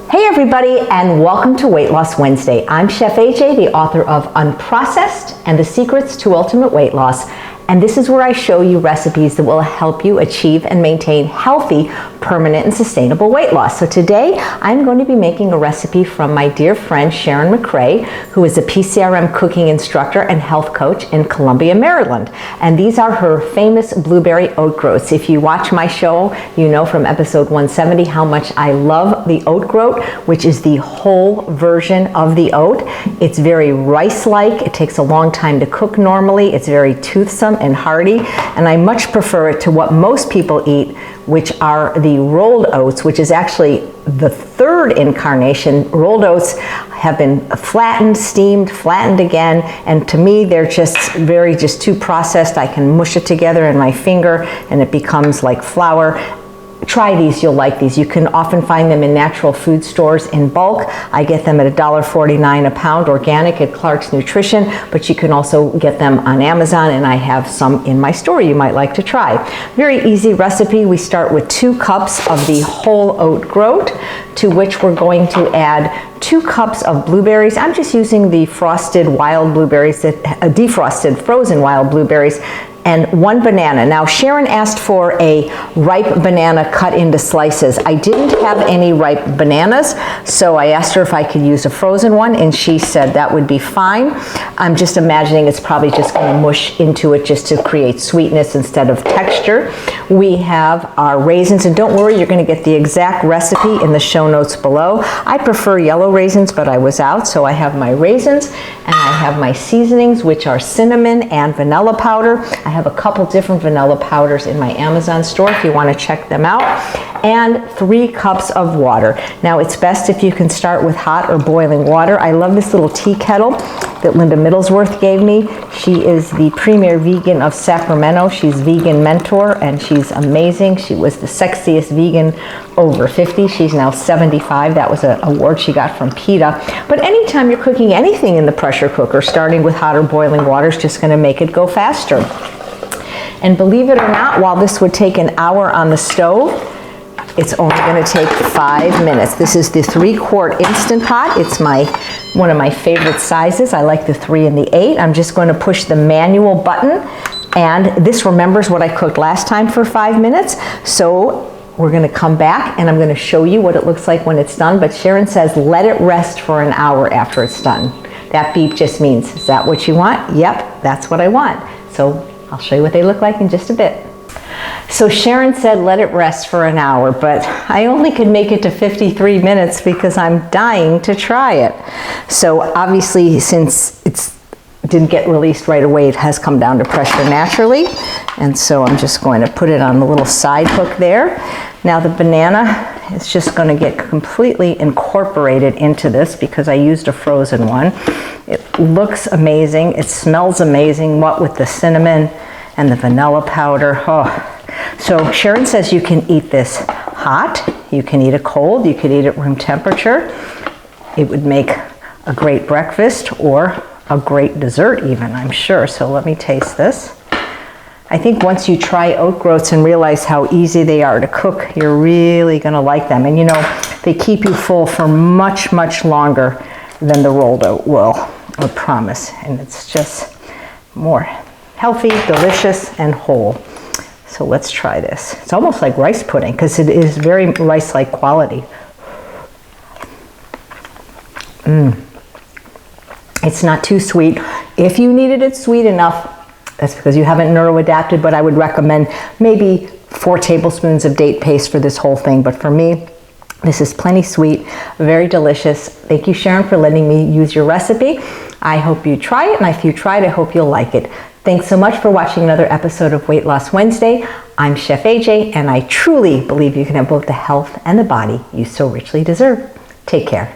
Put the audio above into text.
Hey everybody, and welcome to Weight Loss Wednesday. I'm Chef AJ, the author of Unprocessed and the Secrets to Ultimate Weight Loss. And this is where I show you recipes that will help you achieve and maintain healthy, permanent, and sustainable weight loss. So today, I'm going to be making a recipe from my dear friend Sharon McRae, who is a PCRM cooking instructor and health coach in Columbia, Maryland. And these are her famous blueberry oat groats. If you watch my show, you know from episode 170 how much I love the oat groat, which is the whole version of the oat. It's very rice-like. It takes a long time to cook normally. It's very toothsome and hearty, and I much prefer it to what most people eat, which are the rolled oats, which is actually the third incarnation. Rolled oats have been flattened, steamed, flattened again, and to me they're just too processed. I can mush it together in my finger and it becomes like flour. Try these, you'll like these. You can often find them in natural food stores in bulk. I get them at $1.49 a pound, organic at Clark's Nutrition, but you can also get them on Amazon, and I have some in my store you might like to try. Very easy recipe. We start with 2 cups of the whole oat groat, to which we're going to add 2 cups of blueberries. I'm just using the frosted wild blueberries, defrosted frozen wild blueberries, and 1 banana. Now Sharon asked for a ripe banana cut into slices. I didn't have any ripe bananas, so I asked her if I could use a frozen one, and she said that would be fine. I'm just imagining it's probably just gonna mush into it just to create sweetness instead of texture. We have our raisins, and don't worry, you're gonna get the exact recipe in the show notes below. I prefer yellow raisins, but I was out, so I have my raisins, and I have my seasonings, which are cinnamon and vanilla powder. I have a couple different vanilla powders in my Amazon store if you want to check them out, and 3 cups of water. Now it's best if you can start with hot or boiling water. I love this little tea kettle that Linda Middlesworth gave me. She is the premier vegan of Sacramento. She's vegan mentor and she's amazing. She was the sexiest vegan over 50. She's now 75. That was an award she got from PETA. But anytime you're cooking anything in the pressure cooker, starting with hot or boiling water is just going to make it go faster. And believe it or not, while this would take an hour on the stove, it's only going to take 5 minutes. This is the 3-quart Instant Pot. It's one of my favorite sizes. I like the 3 and the 8. I'm just going to push the manual button, and this remembers what I cooked last time for 5 minutes. So we're going to come back and I'm going to show you what it looks like when it's done. But Sharon says let it rest for an hour after it's done. That beep just means, is that what you want? Yep, that's what I want. So I'll show you what they look like in just a bit. So Sharon said let it rest for an hour, but I only could make it to 53 minutes because I'm dying to try it. So obviously, since it didn't get released right away, it has come down to pressure naturally. And so I'm just going to put it on the little side hook there. Now the banana is just going to get completely incorporated into this because I used a frozen one. It looks amazing. It smells amazing, what with the cinnamon and the vanilla powder. Oh. So Sharon says you can eat this hot, you can eat it cold, you could eat it room temperature. It would make a great breakfast or a great dessert even, I'm sure. So let me taste this. I think once you try oat groats and realize how easy they are to cook, you're really gonna like them. And you know, they keep you full for much, much longer than the rolled oat will, I promise. And it's just more healthy, delicious, and whole. So let's try this. It's almost like rice pudding because it is very rice-like quality. It's not too sweet. If you needed it sweet enough, that's because you haven't neuroadapted, but I would recommend maybe 4 tablespoons of date paste for this whole thing. But for me, this is plenty sweet, very delicious. Thank you, Sharon, for letting me use your recipe. I hope you try it, and if you try it, I hope you'll like it. Thanks so much for watching another episode of Weight Loss Wednesday. I'm Chef AJ, and I truly believe you can have both the health and the body you so richly deserve. Take care.